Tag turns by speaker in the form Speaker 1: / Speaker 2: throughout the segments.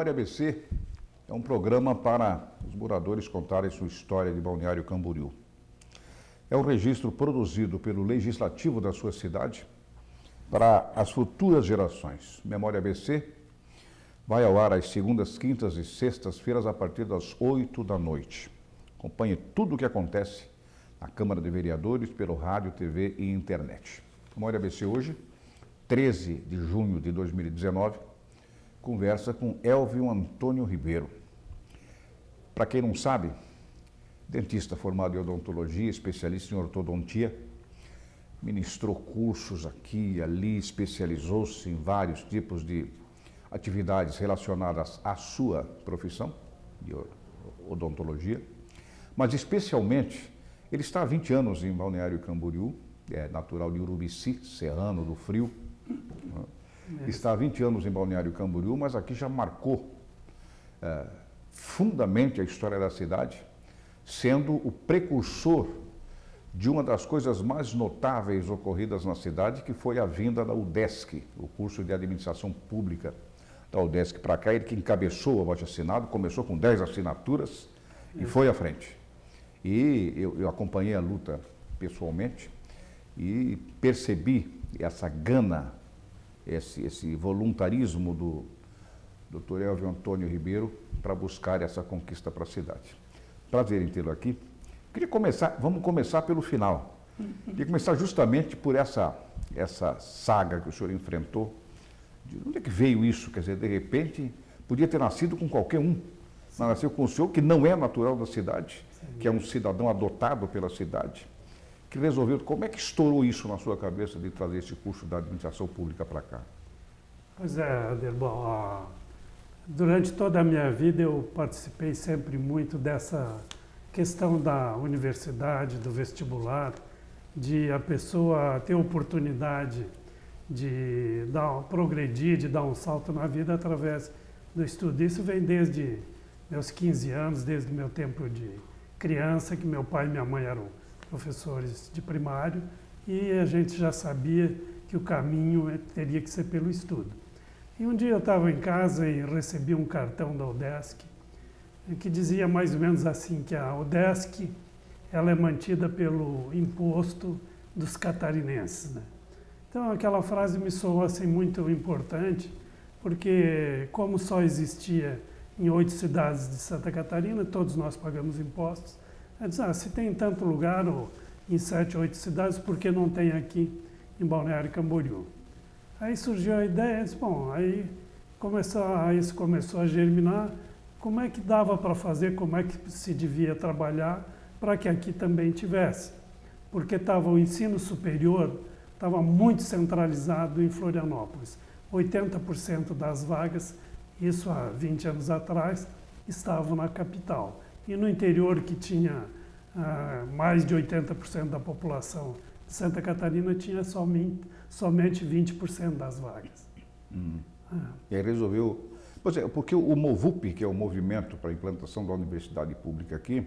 Speaker 1: Memória ABC é um programa para os moradores contarem sua história de Balneário Camboriú. É um registro produzido pelo Legislativo da sua cidade para as futuras gerações. Memória ABC vai ao ar às segundas, quintas e sextas-feiras a partir das 8 da noite. Acompanhe tudo o que acontece na Câmara de Vereadores pelo rádio, TV e internet. Memória ABC hoje, 13 de junho de 2019, conversa com Elvio Antônio Ribeiro. Para quem não sabe, dentista formado em odontologia, especialista em ortodontia, ministrou cursos aqui e ali, especializou-se em vários tipos de atividades relacionadas à sua profissão de odontologia, mas especialmente ele está há 20 anos em Balneário Camboriú, é natural de Urubici, Serrano do Frio. Está há 20 anos em Balneário Camboriú, mas aqui já marcou fundamentalmente a história da cidade, sendo o precursor de uma das coisas mais notáveis ocorridas na cidade, que foi a vinda da UDESC, o curso de administração pública da UDESC para cá. Ele que encabeçou o abaixo-assinado, começou com 10 assinaturas e foi à frente. E eu acompanhei a luta pessoalmente e percebi essa gana, esse voluntarismo do Dr. Elvio Antônio Ribeiro para buscar essa conquista para a cidade. Prazer em tê-lo aqui. Queria começar, vamos começar pelo final. Queria começar justamente por essa saga que o senhor enfrentou. De onde é que veio isso? Quer dizer, de repente, podia ter nascido com qualquer um. Mas nasceu com o senhor, que não é natural da cidade, que é um cidadão adotado pela cidade, que resolveu. Como é que estourou isso na sua cabeça de trazer esse curso da administração pública para cá?
Speaker 2: Pois é, Adelbon, durante toda a minha vida eu participei sempre muito dessa questão da universidade, do vestibular, de a pessoa ter oportunidade de progredir, de dar um salto na vida através do estudo. Isso vem desde meus 15 anos, desde o meu tempo de criança, que meu pai e minha mãe eram professores de primário, e a gente já sabia que o caminho teria que ser pelo estudo. E um dia eu estava em casa e recebi um cartão da UDESC, que dizia mais ou menos assim, que a UDESC ela é mantida pelo imposto dos catarinenses, né? Então aquela frase me soou assim muito importante, porque como só existia em 8 cidades de Santa Catarina, todos nós pagamos impostos, eu disse, se tem em tanto lugar, ou em 7, 8 cidades, por que não tem aqui em Balneário Camboriú? Aí surgiu a ideia, disse, bom, aí isso começou a germinar, como é que dava para fazer, como é que se devia trabalhar para que aqui também tivesse. Porque o ensino superior estava muito centralizado em Florianópolis. 80% das vagas, isso há 20 anos atrás, estavam na capital. E no interior, que tinha mais de 80% da população de Santa Catarina, tinha somente 20% das vagas.
Speaker 1: E aí resolveu. Pois é, porque o MOVUP, que é o Movimento para a Implantação da Universidade Pública aqui,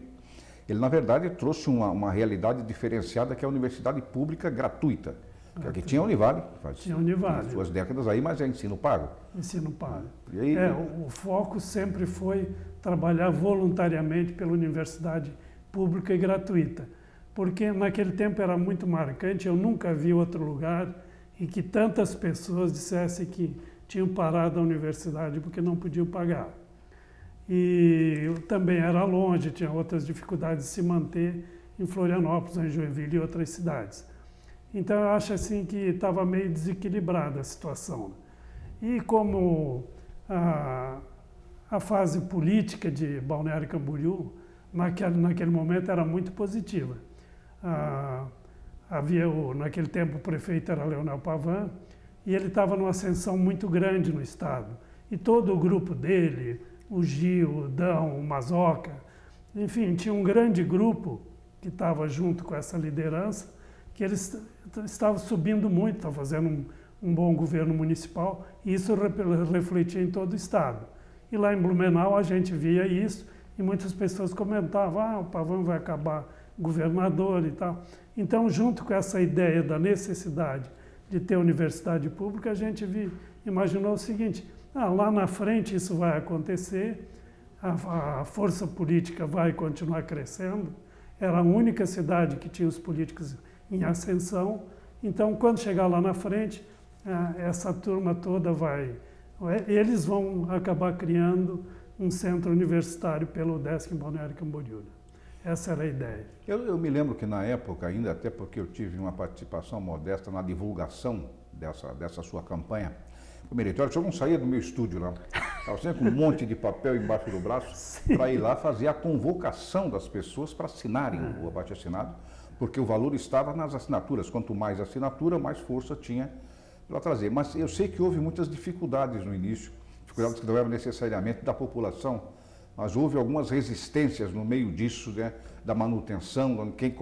Speaker 1: ele na verdade trouxe uma realidade diferenciada, que é a universidade pública gratuita. Que aqui tinha a Univale, faz suas décadas aí, mas é ensino pago.
Speaker 2: Ensino pago.
Speaker 1: E aí,
Speaker 2: o foco sempre foi trabalhar voluntariamente pela universidade pública e gratuita. Porque naquele tempo era muito marcante, eu nunca vi outro lugar em que tantas pessoas dissessem que tinham parado a universidade porque não podiam pagar. E também era longe, tinha outras dificuldades de se manter em Florianópolis, em Joinville e outras cidades. Então eu acho assim que estava meio desequilibrada a situação. E como a fase política de Balneário Camboriú, naquele momento era muito positiva. Naquele tempo o prefeito era Leonel Pavan, e ele estava numa ascensão muito grande no estado. E todo o grupo dele, o Gil, o Dão, o Mazoca, enfim, tinha um grande grupo que estava junto com essa liderança, que eles estavam subindo muito, estavam fazendo um bom governo municipal, e isso refletia em todo o estado. E lá em Blumenau a gente via isso, e muitas pessoas comentavam, o Pavan vai acabar governador e tal. Então, junto com essa ideia da necessidade de ter universidade pública, a gente imaginou o seguinte, lá na frente isso vai acontecer, a força política vai continuar crescendo, era a única cidade que tinha os políticos em ascensão, então quando chegar lá na frente, essa turma toda eles vão acabar criando um centro universitário pelo UDESC em Balneário Camboriú. Essa era a ideia.
Speaker 1: Eu me lembro que na época ainda, até porque eu tive uma participação modesta na divulgação dessa sua campanha, o meritório, o senhor não saía do meu estúdio lá, estava sempre com um monte de papel embaixo do braço para ir lá fazer a convocação das pessoas para assinarem o abaixo-assinado, porque o valor estava nas assinaturas, quanto mais assinatura, mais força tinha para trazer. Mas eu sei que houve muitas dificuldades no início, dificuldades que não eram necessariamente da população, mas houve algumas resistências no meio disso, né, da manutenção, quem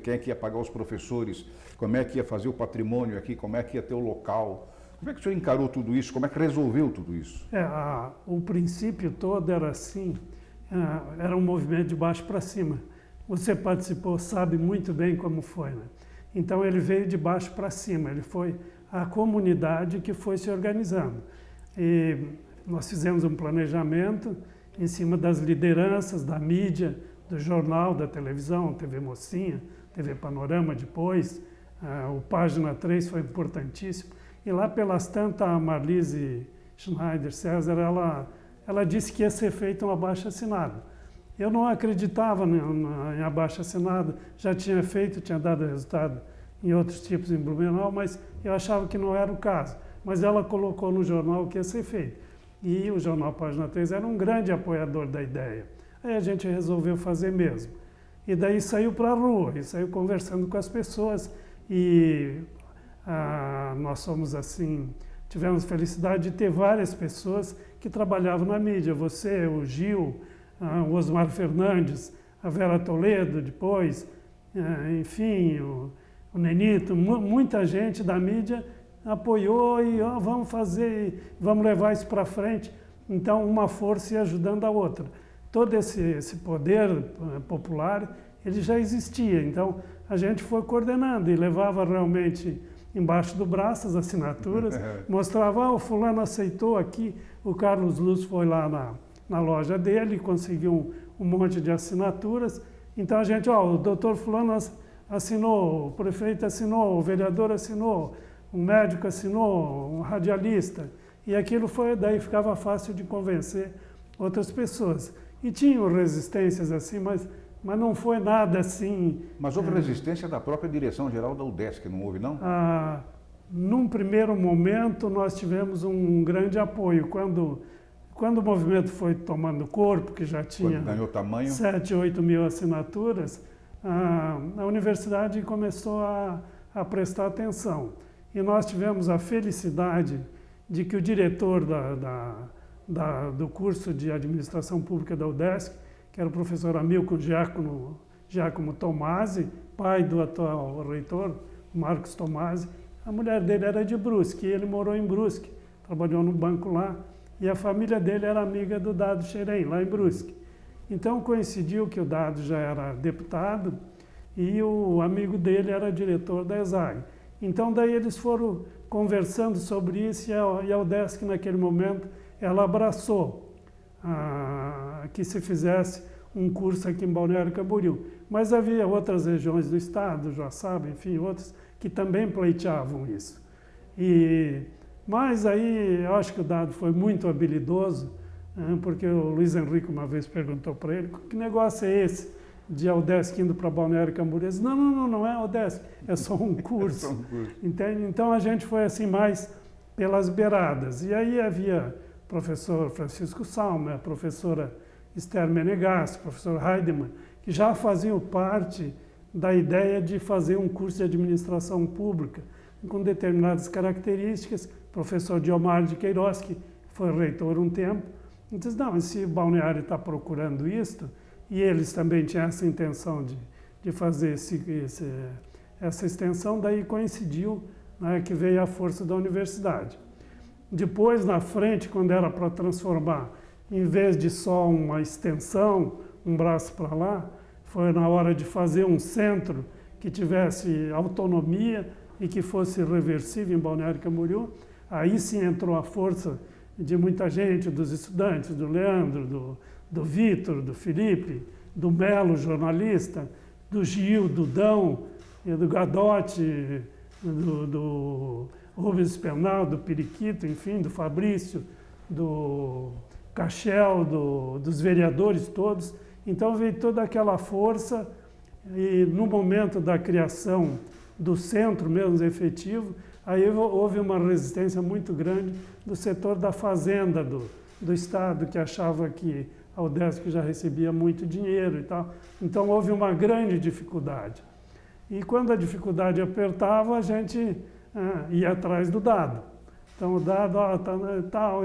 Speaker 1: é que ia pagar os professores, como é que ia fazer o patrimônio aqui, como é que ia ter o local. Como é que o senhor encarou tudo isso? Como é que resolveu tudo isso?
Speaker 2: O princípio todo era assim, era um movimento de baixo para cima. Você participou, sabe muito bem como foi, né? Então ele veio de baixo para cima, ele foi a comunidade que foi se organizando. E nós fizemos um planejamento em cima das lideranças, da mídia, do jornal, da televisão, TV Mocinha, TV Panorama depois, o Página 3 foi importantíssimo. E lá pelas tantas, a Marlise Schneider César, ela disse que ia ser feito um abaixo-assinado. Eu não acreditava em abaixo-assinado, já tinha feito, tinha dado resultado em outros tipos em Blumenau, mas eu achava que não era o caso. Mas ela colocou no jornal que ia ser feito. E o jornal Página 3 era um grande apoiador da ideia. Aí a gente resolveu fazer mesmo. E daí saiu para a rua, e saiu conversando com as pessoas, e nós somos assim, tivemos felicidade de ter várias pessoas que trabalhavam na mídia. Você, o Gil, o Osmar Fernandes, a Vera Toledo depois, enfim, o Nenito, muita gente da mídia apoiou e vamos fazer, vamos levar isso para frente. Então, uma força ia ajudando a outra. Todo esse poder popular, ele já existia. Então, a gente foi coordenando e levava realmente embaixo do braço as assinaturas, mostrava, o fulano aceitou aqui, o Carlos Luz foi lá na loja dele, conseguiu um monte de assinaturas. Então, a gente, o doutor fulano assinou, o prefeito assinou, o vereador assinou, um médico assinou, um radialista, e aquilo daí ficava fácil de convencer outras pessoas. E tinham resistências assim, mas não foi nada assim...
Speaker 1: Mas houve resistência da própria direção-geral da UDESC, não houve, não?
Speaker 2: Num primeiro momento, nós tivemos um grande apoio. Quando o movimento foi tomando corpo, que já tinha
Speaker 1: ganhou tamanho,
Speaker 2: 7, 8 mil assinaturas, a universidade começou a prestar atenção. E nós tivemos a felicidade de que o diretor do curso de Administração Pública da UDESC, que era o professor Amilco Giacomo Tomasi, pai do atual reitor, Marcos Tomasi, a mulher dele era de Brusque, e ele morou em Brusque, trabalhou no banco lá, e a família dele era amiga do Dado Xerém, lá em Brusque. Então coincidiu que o Dado já era deputado e o amigo dele era diretor da ESAG. Então daí eles foram conversando sobre isso e a UDESC naquele momento ela abraçou que se fizesse um curso aqui em Balneário Camboriú. Mas havia outras regiões do estado, Joaçaba, enfim, outras, que também pleiteavam isso. Mas aí eu acho que o Dado foi muito habilidoso, porque o Luiz Henrique uma vez perguntou para ele, que negócio é esse de a UDESC indo para Balneário Camboriú? Ele disse, não é a UDESC, é só um curso. Entende? Então a gente foi assim mais pelas beiradas. E aí havia o professor Francisco Salma, a professora Esther Menegas, o professor Heidemann, que já faziam parte da ideia de fazer um curso de administração pública com determinadas características. O professor Diomar de Queiroz, que foi reitor um tempo, disse, não, se o Balneário está procurando isto, e eles também tinham essa intenção de fazer essa extensão, daí coincidiu, né, que veio a força da universidade. Depois, na frente, quando era para transformar, em vez de só uma extensão, um braço para lá, foi na hora de fazer um centro que tivesse autonomia e que fosse reversível em Balneário Camboriú. Aí sim entrou a força de muita gente, dos estudantes, do Leandro, do Vitor, do Felipe, do Melo, jornalista, do Gil, do Dão, do Gadotti, do Rubens Penal, do Periquito, enfim, do Fabrício, do Cachel, dos vereadores todos. Então veio toda aquela força e no momento da criação do centro mesmo efetivo, aí houve uma resistência muito grande do setor da fazenda do Estado, que achava que a UDESC já recebia muito dinheiro e tal. Então houve uma grande dificuldade. E quando a dificuldade apertava, a gente ia atrás do dado. Então o dado, tal,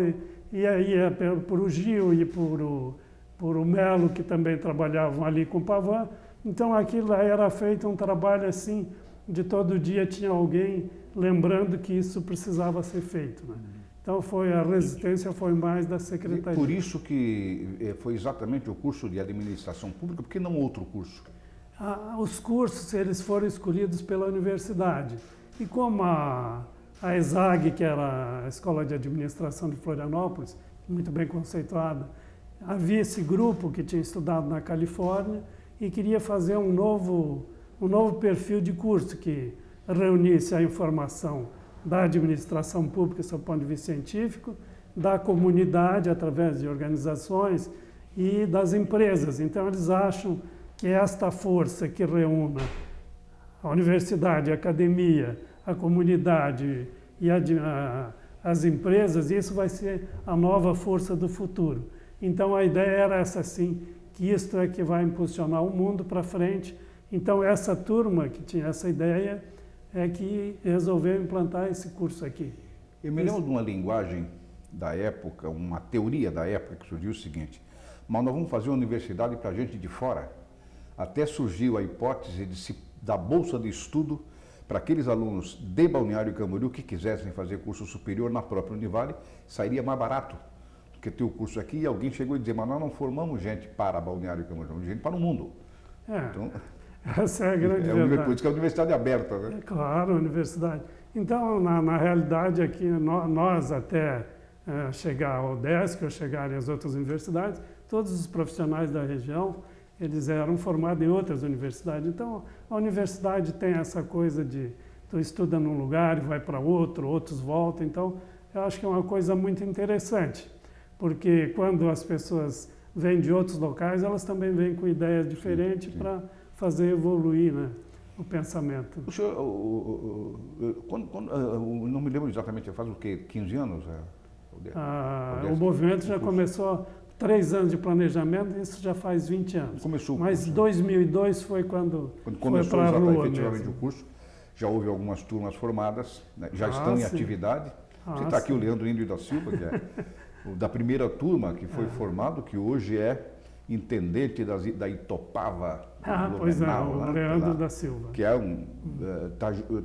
Speaker 2: e aí ia por o Gil e por o Melo, que também trabalhavam ali com o Pavan. Então aquilo era feito um trabalho assim, de todo dia tinha alguém lembrando que isso precisava ser feito, né? Então a resistência foi mais da secretaria.
Speaker 1: Por isso que foi exatamente o curso de administração pública, por que não outro curso?
Speaker 2: Os cursos, eles foram escolhidos pela universidade. E como a ESAG, que era a Escola de Administração de Florianópolis, muito bem conceituada, havia esse grupo que tinha estudado na Califórnia e queria fazer um novo perfil de curso que reunisse a informação da administração pública, sob o ponto de vista científico, da comunidade, através de organizações, e das empresas. Então, eles acham que esta força que reúna a universidade, a academia, a comunidade e as empresas, isso vai ser a nova força do futuro. Então, a ideia era essa, sim, que isto é que vai impulsionar o mundo para frente. Então, essa turma que tinha essa ideia é que resolveu implantar esse curso aqui.
Speaker 1: Eu me lembro de uma linguagem da época, uma teoria da época que surgiu o seguinte: mas nós vamos fazer uma universidade para gente de fora. Até surgiu a hipótese da bolsa de estudo para aqueles alunos de Balneário Camboriú que quisessem fazer curso superior na própria Univale, sairia mais barato do que ter o curso aqui. E alguém chegou a dizer: mas nós não formamos gente para Balneário Camboriú, gente para o mundo.
Speaker 2: Então, essa é a grande verdade.
Speaker 1: Por isso que é a universidade aberta, né?
Speaker 2: É claro, a universidade. Então, na realidade, aqui, nós até chegar ao UDESC ou chegarem às outras universidades, todos os profissionais da região, eles eram formados em outras universidades. Então, a universidade tem essa coisa de tu estuda num lugar e vai para outro, outros voltam. Então, eu acho que é uma coisa muito interessante, porque quando as pessoas vêm de outros locais, elas também vêm com ideias diferentes para fazer evoluir, né, o pensamento.
Speaker 1: O senhor, não me lembro exatamente, faz o quê? 15 anos?
Speaker 2: O movimento já começou 3 anos de planejamento, isso já faz 20 anos.
Speaker 1: Começou.
Speaker 2: Mas 2002 foi quando
Speaker 1: começou
Speaker 2: foi para a rua
Speaker 1: efetivamente
Speaker 2: mesmo.
Speaker 1: o curso. Já houve algumas turmas formadas, né, já estão em atividade. Você está aqui o Leandro Índio da Silva, que é da primeira turma que foi formado, que hoje é intendente da Itopava.
Speaker 2: Pois é, o Leandro da Silva.
Speaker 1: Que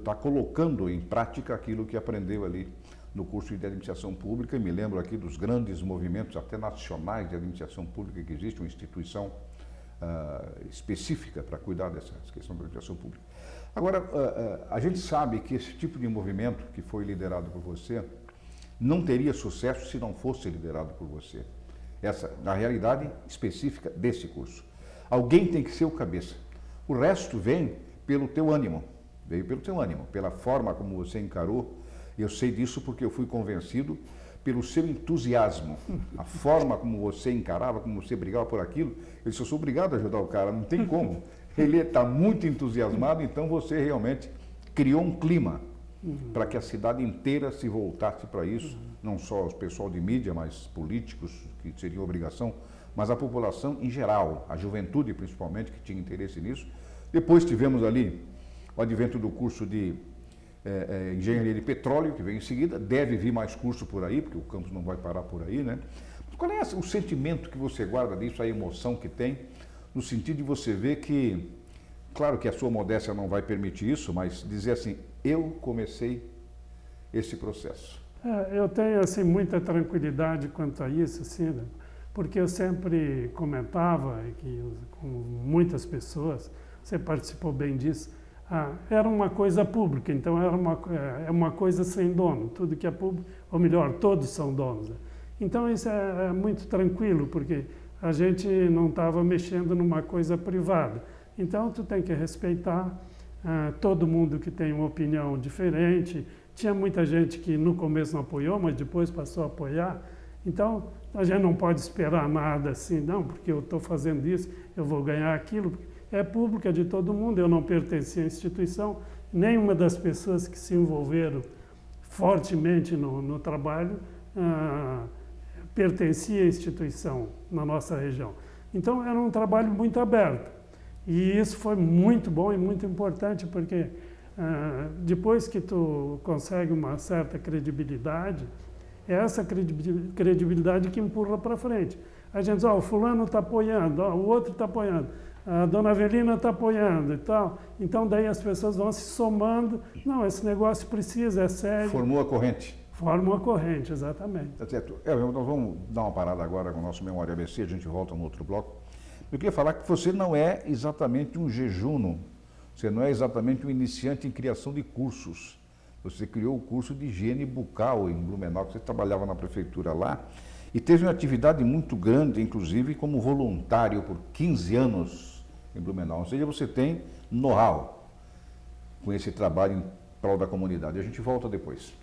Speaker 1: tá colocando em prática aquilo que aprendeu ali no curso de administração pública. E me lembro aqui dos grandes movimentos, até nacionais, de administração pública, que existe uma instituição específica para cuidar dessa questão da administração pública. Agora, a gente sabe que esse tipo de movimento que foi liderado por você não teria sucesso se não fosse liderado por você. Essa, na realidade específica desse curso. Alguém tem que ser o cabeça. O resto vem pelo teu ânimo. Veio pelo teu ânimo, pela forma como você encarou. Eu sei disso porque eu fui convencido pelo seu entusiasmo. A forma como você encarava, como você brigava por aquilo. Eu disse: eu sou obrigado a ajudar o cara, não tem como. Ele está muito entusiasmado, então você realmente criou um clima para que a cidade inteira se voltasse para isso. Não só o pessoal de mídia, mas políticos, que seriam obrigação, mas a população em geral, a juventude principalmente, que tinha interesse nisso. Depois tivemos ali o advento do curso de Engenharia de Petróleo, que veio em seguida. Deve vir mais curso por aí, porque o campus não vai parar por aí, né? Qual é o sentimento que você guarda disso, a emoção que tem, no sentido de você ver que, claro que a sua modéstia não vai permitir isso, mas dizer assim: eu comecei esse processo.
Speaker 2: Eu tenho assim muita tranquilidade quanto a isso, assim, né? Porque eu sempre comentava que com muitas pessoas, você participou bem disso, era uma coisa pública, então era uma coisa sem dono. Tudo que é público, ou melhor, todos são donos, né? Então isso é muito tranquilo, porque a gente não estava mexendo numa coisa privada. Então tu tem que respeitar todo mundo que tem uma opinião diferente. Tinha muita gente que no começo não apoiou, mas depois passou a apoiar. Então a gente não pode esperar nada assim, não, porque eu estou fazendo isso, eu vou ganhar aquilo. É pública de todo mundo, eu não pertencia à instituição, nenhuma das pessoas que se envolveram fortemente no trabalho pertencia à instituição na nossa região. Então era um trabalho muito aberto. E isso foi muito bom e muito importante, porque depois que tu consegue uma certa credibilidade, é essa credibilidade que empurra para frente. A gente diz, o fulano está apoiando, o outro está apoiando, a dona Avelina está apoiando e tal. Então daí as pessoas vão se somando. Não, esse negócio precisa, é sério.
Speaker 1: Formou a corrente.
Speaker 2: Forma uma corrente, exatamente.
Speaker 1: Tá certo. Nós vamos dar uma parada agora com o nosso Memória ABC, a gente volta no outro bloco. Eu queria falar que você não é exatamente um jejuno, você não é exatamente um iniciante em criação de cursos. Você criou o curso de higiene bucal em Blumenau, que você trabalhava na prefeitura lá, e teve uma atividade muito grande, inclusive como voluntário por 15 anos em Blumenau. Ou seja, você tem know-how com esse trabalho em prol da comunidade. A gente volta depois.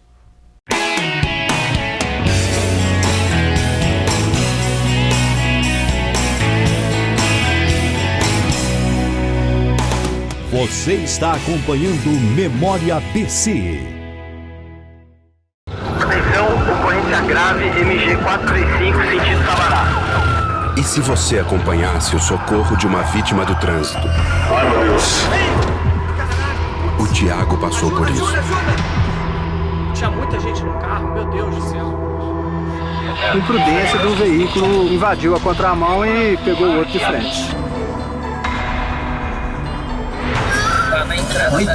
Speaker 3: Você está acompanhando Memória PC.
Speaker 4: Atenção, ocorrência grave, MG 435, sentido Sabará.
Speaker 5: E se você acompanhasse o socorro de uma vítima do trânsito?
Speaker 4: Ai, meu Deus.
Speaker 5: O Tiago passou por isso.
Speaker 6: Tinha muita gente no carro, meu Deus do céu.
Speaker 7: Imprudência do veículo, invadiu a contramão e pegou o outro de frente.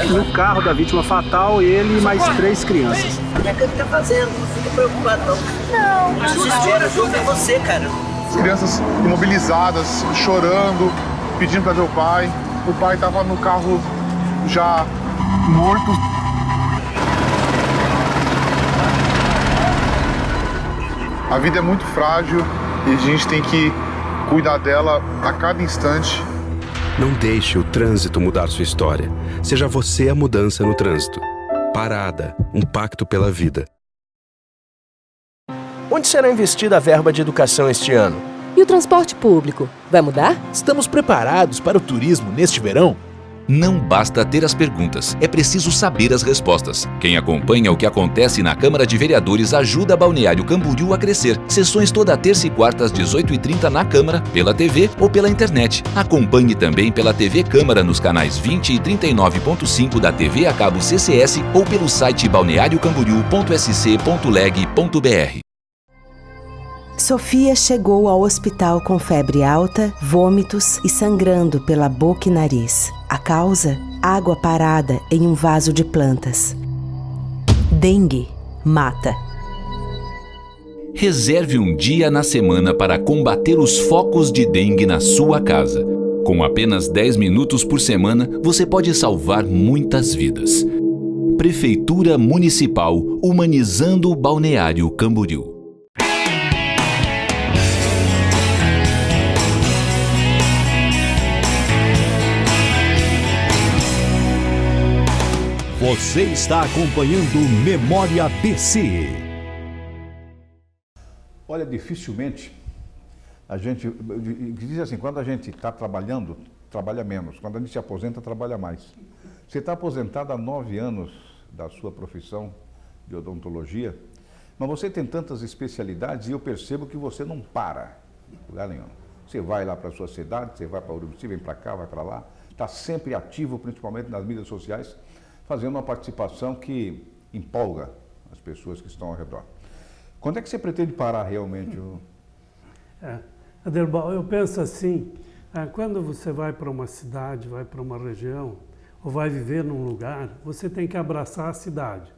Speaker 7: No carro da vítima fatal, ele e mais 3 crianças.
Speaker 8: O que ele tá fazendo? Não fica preocupado, não. Não. O desespero ajuda você, cara.
Speaker 9: As crianças imobilizadas, chorando, pedindo para ver o pai. O pai estava no carro já morto. A vida é muito frágil e a gente tem que cuidar dela a cada instante.
Speaker 5: Não deixe o trânsito mudar sua história. Seja você a mudança no trânsito. Parada, um pacto pela vida.
Speaker 10: Onde será investida a verba de educação este ano?
Speaker 11: E o transporte público? Vai mudar?
Speaker 12: Estamos preparados para o turismo neste verão?
Speaker 13: Não basta ter as perguntas, é preciso saber as respostas. Quem acompanha o que acontece na Câmara de Vereadores ajuda Balneário Camboriú a crescer. Sessões toda terça e quarta às 18h30 na Câmara, pela TV ou pela internet. Acompanhe também pela TV Câmara nos canais 20 e 39.5 da TV a cabo CCS ou pelo site balneariocamboriú.sc.leg.br.
Speaker 14: Sofia chegou ao hospital com febre alta, vômitos e sangrando pela boca e nariz. A causa? Água parada em um vaso de plantas. Dengue mata.
Speaker 13: Reserve um dia na semana para combater os focos de dengue na sua casa. Com apenas 10 minutos por semana, você pode salvar muitas vidas. Prefeitura Municipal, humanizando o Balneário Camboriú.
Speaker 3: Você está acompanhando Memória PC.
Speaker 1: Olha, dificilmente a gente diz assim, quando a gente está trabalhando, trabalha menos. Quando a gente se aposenta, trabalha mais. Você está aposentado há 9 anos da sua profissão de odontologia, mas você tem tantas especialidades e eu percebo que você não para em lugar nenhum. Você vai lá para a sua cidade, você vai para Urubici, vem para cá, vai para lá, está sempre ativo, principalmente nas mídias sociais, fazendo uma participação que empolga as pessoas que estão ao redor. Quando é que você pretende parar realmente?
Speaker 2: Adelbal, eu penso assim, quando você vai para uma cidade, vai para uma região, ou vai viver num lugar, você tem que abraçar a cidade.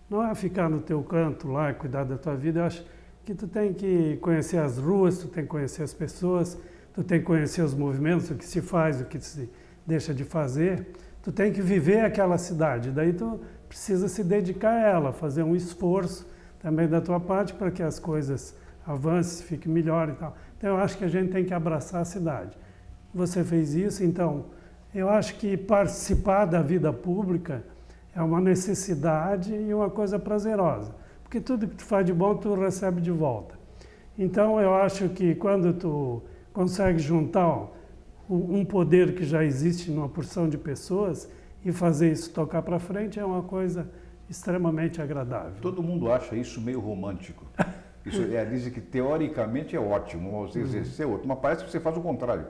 Speaker 2: Não é ficar no teu canto lá e cuidar da tua vida. Eu acho que tu tem que conhecer as ruas, tu tem que conhecer as pessoas, tu tem que conhecer os movimentos, o que se faz, o que se deixa de fazer. Tu tem que viver aquela cidade, daí tu precisa se dedicar a ela, fazer um esforço também da tua parte para que as coisas avance, fique melhor e tal. Então eu acho que a gente tem que abraçar a cidade. Você fez isso, então eu acho que participar da vida pública é uma necessidade e uma coisa prazerosa, porque tudo que tu faz de bom tu recebe de volta. Então eu acho que quando tu consegue juntar um poder que já existe numa porção de pessoas e fazer isso tocar para frente é uma coisa extremamente agradável.
Speaker 1: Todo mundo acha isso meio romântico. Isso dizem que teoricamente é ótimo você exercer outro, mas parece que você faz o contrário.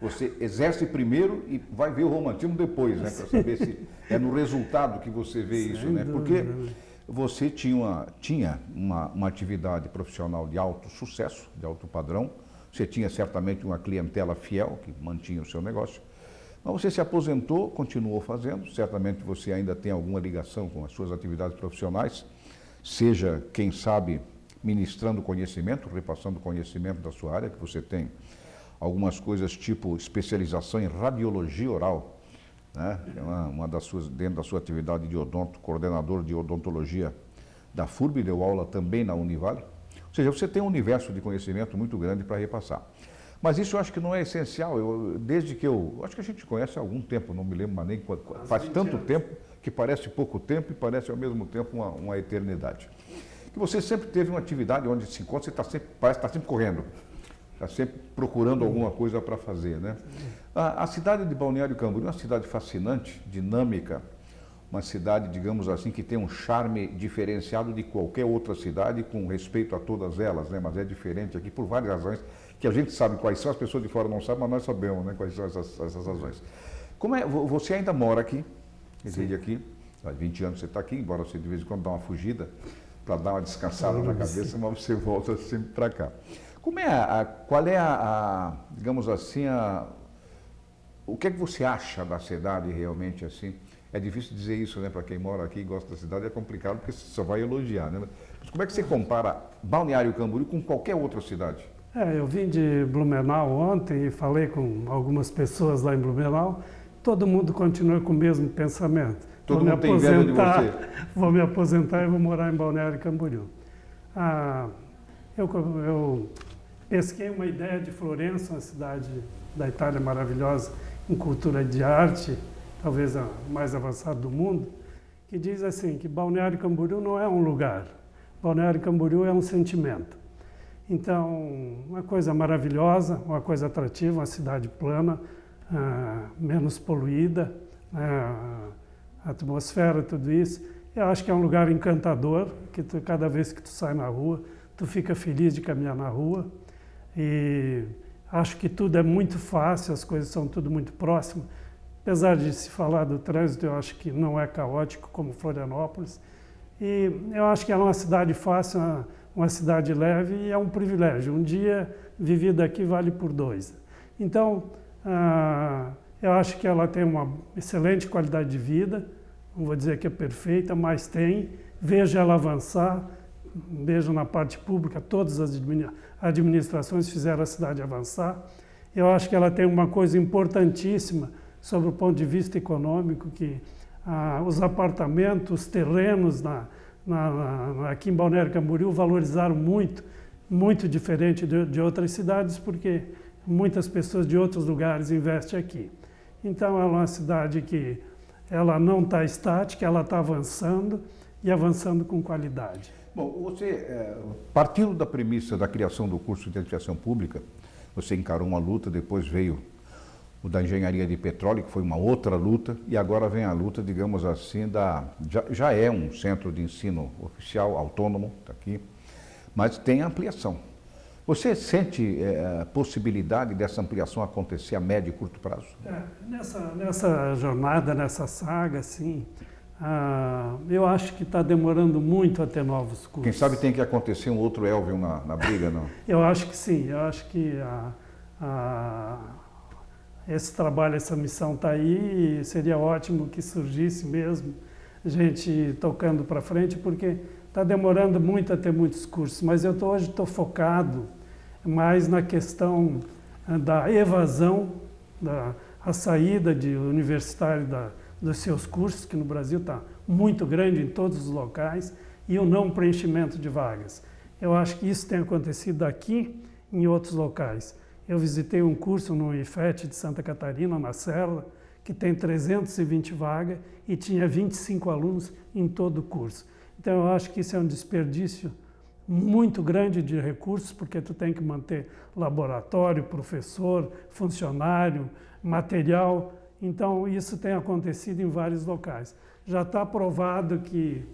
Speaker 1: Você exerce primeiro e vai ver o romantismo depois, né? Para saber se é no resultado que você vê isso, né? Porque você tinha uma atividade profissional de alto sucesso, de alto padrão, você tinha certamente uma clientela fiel que mantinha o seu negócio, mas você se aposentou, continuou fazendo, certamente você ainda tem alguma ligação com as suas atividades profissionais, seja, quem sabe, ministrando conhecimento, repassando conhecimento da sua área, que você tem algumas coisas tipo especialização em radiologia oral, né? É uma das suas, dentro da sua atividade de odonto, coordenador de odontologia da FURB, deu aula também na Univale. Ou seja, você tem um universo de conhecimento muito grande para repassar. Mas isso eu acho que não é essencial. Desde que acho que a gente conhece há algum tempo, não me lembro mais nem quando, faz tanto tempo que parece pouco tempo e parece ao mesmo tempo uma eternidade. Que você sempre teve uma atividade onde se encontra, você parece estar sempre correndo. Está sempre procurando alguma coisa para fazer, né? A cidade de Balneário Camboriú é uma cidade fascinante, dinâmica, uma cidade, digamos assim, que tem um charme diferenciado de qualquer outra cidade, com respeito a todas elas, né? Mas é diferente aqui por várias razões, que a gente sabe quais são, as pessoas de fora não sabem, mas nós sabemos, né, quais são essas razões. Como é, você ainda mora aqui, reside aqui, há 20 anos você está aqui, embora você de vez em quando dá uma fugida para dar uma descansada na cabeça, mas você volta sempre para cá. Qual é digamos assim, o que é que você acha da cidade realmente assim? É difícil dizer isso, né? Para quem mora aqui e gosta da cidade é complicado porque você só vai elogiar, né? Mas como é que você compara Balneário Camboriú com qualquer outra cidade?
Speaker 2: Eu vim de Blumenau ontem e falei com algumas pessoas lá em Blumenau, todo mundo continua com o mesmo pensamento.
Speaker 1: Todo mundo tem inveja de você.
Speaker 2: Vou me aposentar e vou morar em Balneário Camboriú. Eu pesquei uma ideia de Florença, uma cidade da Itália maravilhosa em cultura de arte, talvez a mais avançada do mundo, que diz assim, que Balneário Camboriú não é um lugar, Balneário Camboriú é um sentimento. Então, uma coisa maravilhosa, uma coisa atrativa, uma cidade plana, menos poluída, a atmosfera, tudo isso. Eu acho que é um lugar encantador, que cada vez que tu sai na rua, tu fica feliz de caminhar na rua. E acho que tudo é muito fácil, as coisas são tudo muito próximas. Apesar de se falar do trânsito, eu acho que não é caótico como Florianópolis. E eu acho que é uma cidade fácil, uma cidade leve e é um privilégio. Um dia vivido aqui vale por 2. Então, eu acho que ela tem uma excelente qualidade de vida. Não vou dizer que é perfeita, mas tem. Vejo ela avançar. Vejo na parte pública, todas as administrações fizeram a cidade avançar. Eu acho que ela tem uma coisa importantíssima sobre o ponto de vista econômico, que os apartamentos, os terrenos aqui em Balneário Camboriú valorizaram muito, muito diferente de outras cidades, porque muitas pessoas de outros lugares investem aqui. Então, ela é uma cidade que ela não está estática, ela está avançando e avançando com qualidade.
Speaker 1: Bom, você, partindo da premissa da criação do curso de administração pública, você encarou uma luta, depois veio o da engenharia de petróleo, que foi uma outra luta, e agora vem a luta, digamos assim, já é um centro de ensino oficial, autônomo, está aqui, mas tem ampliação. Você sente possibilidade dessa ampliação acontecer a médio e curto prazo?
Speaker 2: Nessa jornada, nessa saga, sim. Eu acho que está demorando muito a ter novos cursos.
Speaker 1: Quem sabe tem que acontecer um outro Elvio na briga, não?
Speaker 2: Eu acho que sim, eu acho que esse trabalho, essa missão está aí e seria ótimo que surgisse mesmo gente tocando para frente, porque está demorando muito a ter muitos cursos, mas eu hoje estou focado mais na questão da evasão, a saída de universitário dos seus cursos, que no Brasil está muito grande em todos os locais, e o não preenchimento de vagas. Eu acho que isso tem acontecido aqui e em outros locais. Eu visitei um curso no IFET de Santa Catarina, na Serra, que tem 320 vagas e tinha 25 alunos em todo o curso. Então eu acho que isso é um desperdício muito grande de recursos, porque tu tem que manter laboratório, professor, funcionário, material. Então isso tem acontecido em vários locais. Já está provado que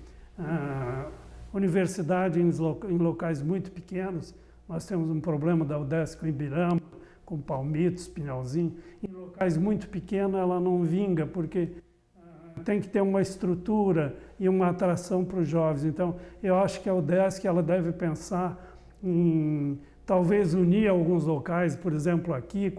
Speaker 2: universidade em locais muito pequenos, nós temos um problema da UDESC com Ibirama, com Palmitos, Pinhalzinho. Em locais muito pequenos ela não vinga, porque tem que ter uma estrutura e uma atração para os jovens. Então, eu acho que a UDESC ela deve pensar em talvez unir alguns locais, por exemplo, aqui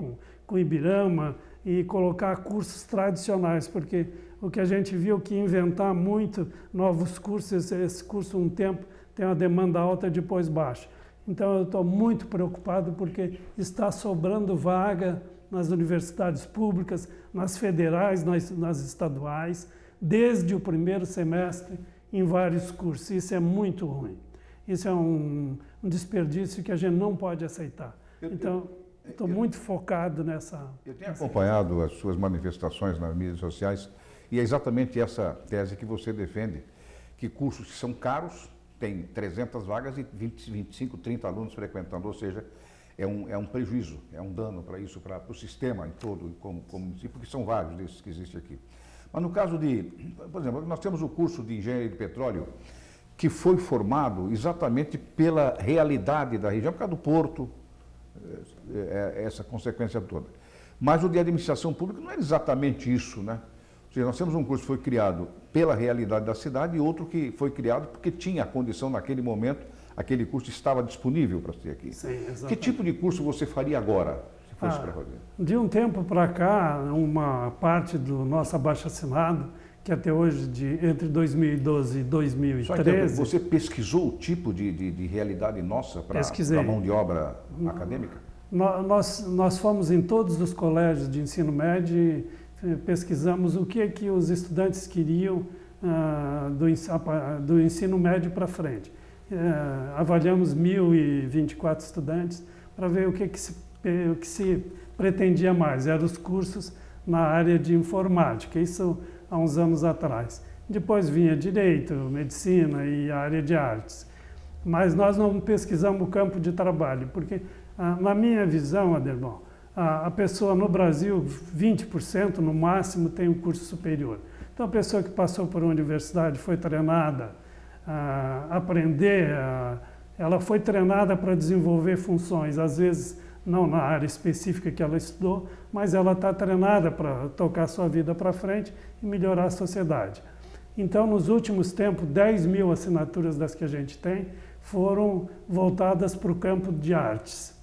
Speaker 2: com Ibirama, e colocar cursos tradicionais, porque o que a gente viu que inventar muito novos cursos, esse curso um tempo tem uma demanda alta, depois baixa. Então eu estou muito preocupado porque está sobrando vaga nas universidades públicas, nas federais, nas estaduais, desde o primeiro semestre em vários cursos. Isso é muito ruim. Isso é um desperdício que a gente não pode aceitar. Então, estou muito focado nessa...
Speaker 1: Eu tenho acompanhado as suas manifestações nas mídias sociais e é exatamente essa tese que você defende, que cursos que são caros, tem 300 vagas e 20, 25, 30 alunos frequentando, ou seja, é um prejuízo, é um dano para isso, para o sistema em todo, como município, porque são vários desses que existem aqui. Mas no caso de, por exemplo, nós temos o curso de Engenharia de Petróleo, que foi formado exatamente pela realidade da região, por causa do porto, essa consequência toda. Mas o de administração pública não é exatamente isso, né? Ou seja, nós temos um curso que foi criado pela realidade da cidade e outro que foi criado porque tinha a condição naquele momento, aquele curso estava disponível para ser aqui.
Speaker 2: Sim, exatamente.
Speaker 1: Que tipo de curso você faria agora, se fosse para fazer?
Speaker 2: De um tempo para cá, uma parte do nosso abaixo-assinado, que até hoje, entre 2012 e 2013...
Speaker 1: Você pesquisou o tipo de realidade nossa para a mão de obra acadêmica?
Speaker 2: Nós fomos em todos os colégios de ensino médio e pesquisamos o que os estudantes queriam do ensino médio para frente. Avaliamos 1.024 estudantes para ver o que se pretendia mais. Eram os cursos na área de informática, isso há uns anos atrás. Depois vinha Direito, Medicina e a área de Artes. Mas nós não pesquisamos o campo de trabalho, porque, na minha visão, Adelbon, a pessoa no Brasil, 20% no máximo, tem um curso superior. Então, a pessoa que passou por uma universidade foi treinada a aprender, ela foi treinada para desenvolver funções, às vezes não na área específica que ela estudou, mas ela está treinada para tocar sua vida para frente e melhorar a sociedade. Então, nos últimos tempos, 10.000 assinaturas das que a gente tem foram voltadas para o campo de artes.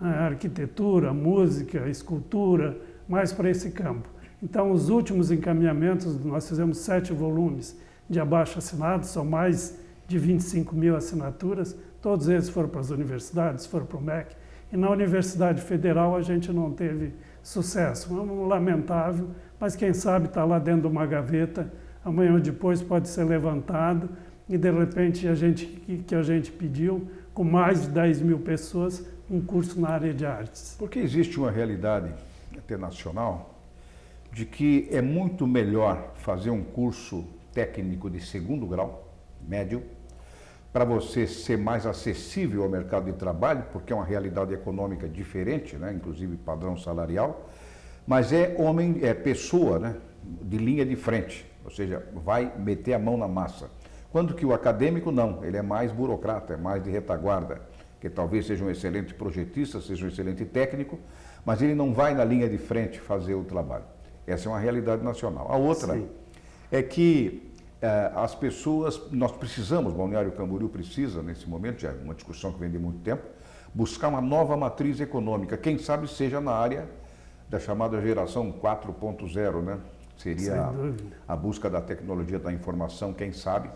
Speaker 2: Arquitetura, música, escultura, mais para esse campo. Então, os últimos encaminhamentos, nós fizemos 7 volumes de abaixo-assinados, são mais de 25.000 assinaturas, todos eles foram para as universidades, foram para o MEC, e na Universidade Federal a gente não teve sucesso. É um lamentável, mas quem sabe está lá dentro de uma gaveta, amanhã ou depois pode ser levantado, e de repente a gente pediu, com mais de 10.000 pessoas, um curso na área de artes.
Speaker 1: Porque existe uma realidade internacional de que é muito melhor fazer um curso técnico de segundo grau, médio, para você ser mais acessível ao mercado de trabalho, porque é uma realidade econômica diferente, né? Inclusive padrão salarial, mas é pessoa, né? De linha de frente, ou seja, vai meter a mão na massa. Quando que o acadêmico não, ele é mais burocrata, é mais de retaguarda, que talvez seja um excelente projetista, seja um excelente técnico, mas ele não vai na linha de frente fazer o trabalho. Essa é uma realidade nacional. A outra é que as pessoas, nós precisamos, Balneário Camboriú precisa, nesse momento, já é uma discussão que vem de muito tempo, buscar uma nova matriz econômica, quem sabe seja na área da chamada geração 4.0, né? Seria a busca da tecnologia da informação, quem sabe,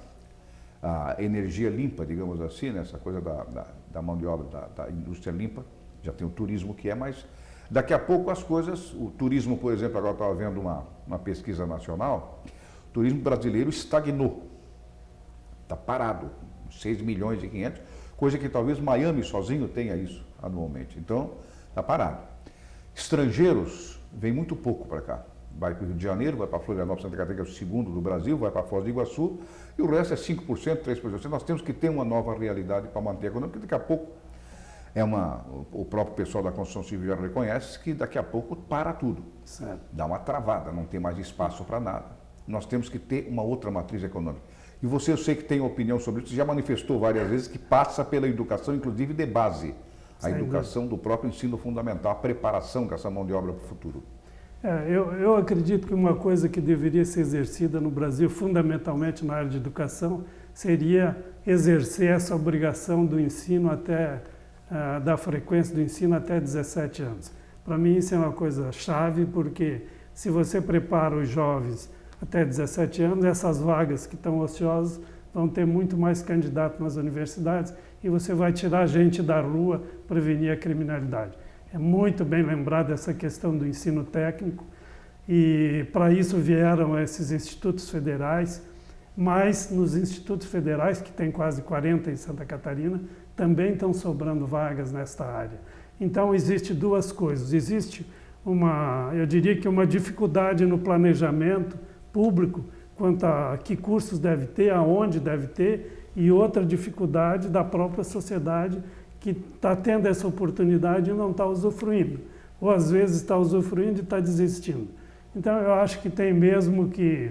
Speaker 1: a energia limpa, digamos assim, né? Essa coisa da mão de obra, da indústria limpa, já tem o turismo que é, mas daqui a pouco as coisas, o turismo, por exemplo, agora estava vendo uma pesquisa nacional, o turismo brasileiro estagnou, está parado, 6 milhões e 500, coisa que talvez Miami sozinho tenha isso anualmente. Então, está parado. Estrangeiros vêm muito pouco para cá. Vai para o Rio de Janeiro, vai para Florianópolis, Santa Catarina, que é o segundo do Brasil, vai para Foz do Iguaçu, e o resto é 5%, 3%. Nós temos que ter uma nova realidade para manter a economia, porque daqui a pouco, o próprio pessoal da construção civil já reconhece que daqui a pouco para tudo.
Speaker 2: Certo.
Speaker 1: Dá uma travada, não tem mais espaço para nada. Nós temos que ter uma outra matriz econômica. E você, eu sei que tem opinião sobre isso, já manifestou várias vezes que passa pela educação, inclusive de base. A educação do próprio ensino fundamental, a preparação dessa mão de obra para o futuro.
Speaker 2: Eu acredito que uma coisa que deveria ser exercida no Brasil, fundamentalmente na área de educação, seria exercer essa obrigação do ensino da frequência do ensino até 17 anos. Para mim isso é uma coisa chave, porque se você prepara os jovens até 17 anos, essas vagas que estão ociosas vão ter muito mais candidatos nas universidades e você vai tirar gente da rua, prevenir a criminalidade. É muito bem lembrado essa questão do ensino técnico e para isso vieram esses institutos federais, mas nos institutos federais, que tem quase 40 em Santa Catarina, também estão sobrando vagas nesta área. Então existe duas coisas, existe eu diria que uma dificuldade no planejamento público quanto a que cursos deve ter, aonde deve ter, e outra dificuldade da própria sociedade que está tendo essa oportunidade e não está usufruindo. Ou às vezes está usufruindo e está desistindo. Então eu acho que tem mesmo que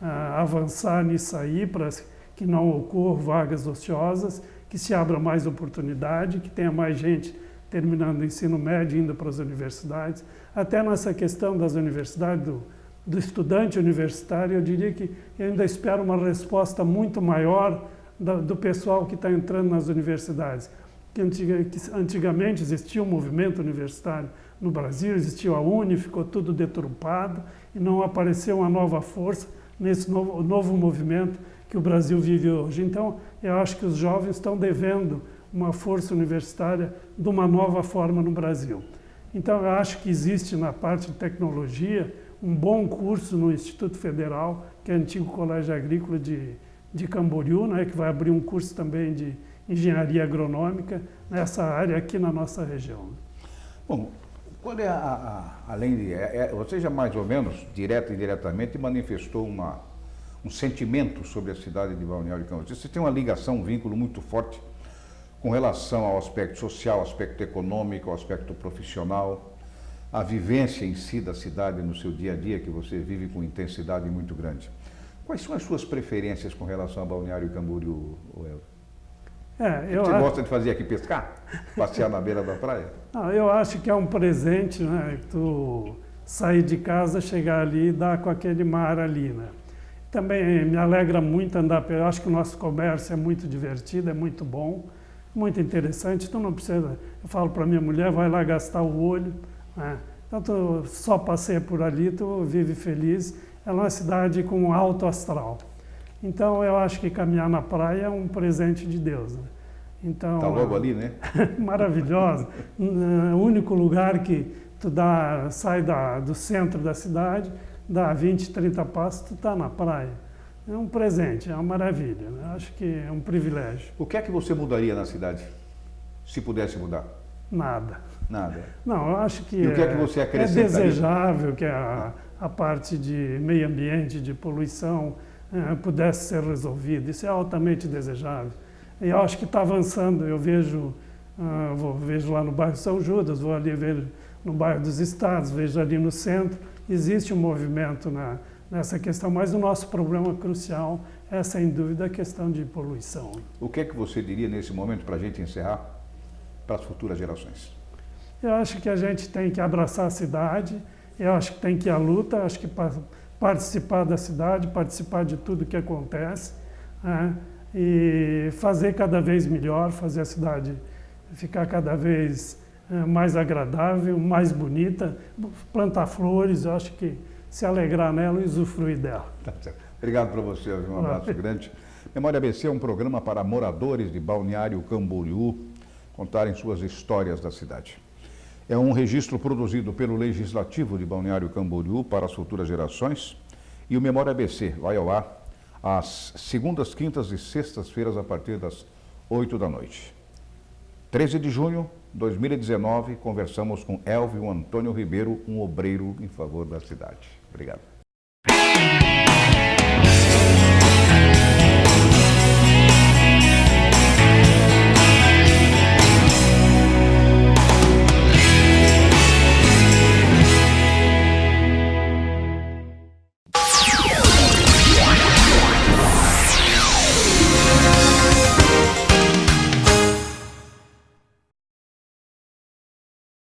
Speaker 2: avançar nisso aí para que não ocorram vagas ociosas, que se abra mais oportunidade, que tenha mais gente terminando o ensino médio indo para as universidades. Até nessa questão das universidades, do estudante universitário, eu diria que eu ainda espero uma resposta muito maior do pessoal que está entrando nas universidades. Que antigamente existia um movimento universitário no Brasil, existiu a UNE, ficou tudo deturpado e não apareceu uma nova força nesse novo movimento que o Brasil vive hoje. Então, eu acho que os jovens estão devendo uma força universitária de uma nova forma no Brasil. Então, eu acho que existe na parte de tecnologia um bom curso no Instituto Federal, que é o antigo Colégio Agrícola de Camboriú, né, que vai abrir um curso também de engenharia agronômica nessa área aqui na nossa região.
Speaker 1: Bom, qual é além de... você já mais ou menos, direto e indiretamente, manifestou um sentimento sobre a cidade de Balneário Camboriú. Você tem uma ligação, um vínculo muito forte com relação ao aspecto social, ao aspecto econômico, ao aspecto profissional, a vivência em si da cidade no seu dia a dia, que você vive com intensidade muito grande. Quais são as suas preferências com relação a Balneário Camboriú, Elvio? Você gosta de fazer aqui pescar? Passear na beira da praia?
Speaker 2: Eu acho que é um presente, né? Tu sair de casa, chegar ali e dar com aquele mar ali, né? Também me alegra muito andar, eu acho que o nosso comércio é muito divertido, é muito bom, muito interessante. Tu não precisa, eu falo para minha mulher, vai lá gastar o olho, né? Então tu só passeia por ali, tu vive feliz. É uma cidade com alto astral. Então, eu acho que caminhar na praia é um presente de Deus. Né? Então,
Speaker 1: está logo ali, né?
Speaker 2: Maravilhosa. O único lugar que tu sai do centro da cidade, dá 20, 30 passos, tu está na praia. É um presente, é uma maravilha. Né? Acho que é um privilégio.
Speaker 1: O que é que você mudaria na cidade, se pudesse mudar?
Speaker 2: Nada.
Speaker 1: Nada?
Speaker 2: Não, eu acho que,
Speaker 1: e o que é que você acrescentaria?
Speaker 2: É desejável que a parte de meio ambiente, de poluição, pudesse ser resolvido. Isso é altamente desejável. E eu acho que está avançando. Eu vejo lá no bairro São Judas, vou ali ver no bairro dos Estados, vejo ali no centro. Existe um movimento nessa questão, mas o nosso problema crucial é, sem dúvida, a questão de poluição.
Speaker 1: O que é que você diria nesse momento para a gente encerrar, para as futuras gerações?
Speaker 2: Eu acho que a gente tem que abraçar a cidade, eu acho que tem que ir à luta, acho que participar da cidade, participar de tudo que acontece, né? E fazer cada vez melhor, fazer a cidade ficar cada vez mais agradável, mais bonita, plantar flores, eu acho que se alegrar nela e usufruir dela.
Speaker 1: Tá certo. Obrigado para você, um abraço grande. Memória ABC é um programa para moradores de Balneário Camboriú contarem suas histórias da cidade. É um registro produzido pelo Legislativo de Balneário Camboriú para as futuras gerações e o Memória ABC vai ao ar às segundas, quintas e sextas-feiras a partir das 8 da noite. 13 de junho de 2019, conversamos com Elvio Antônio Ribeiro, um obreiro em favor da cidade. Obrigado.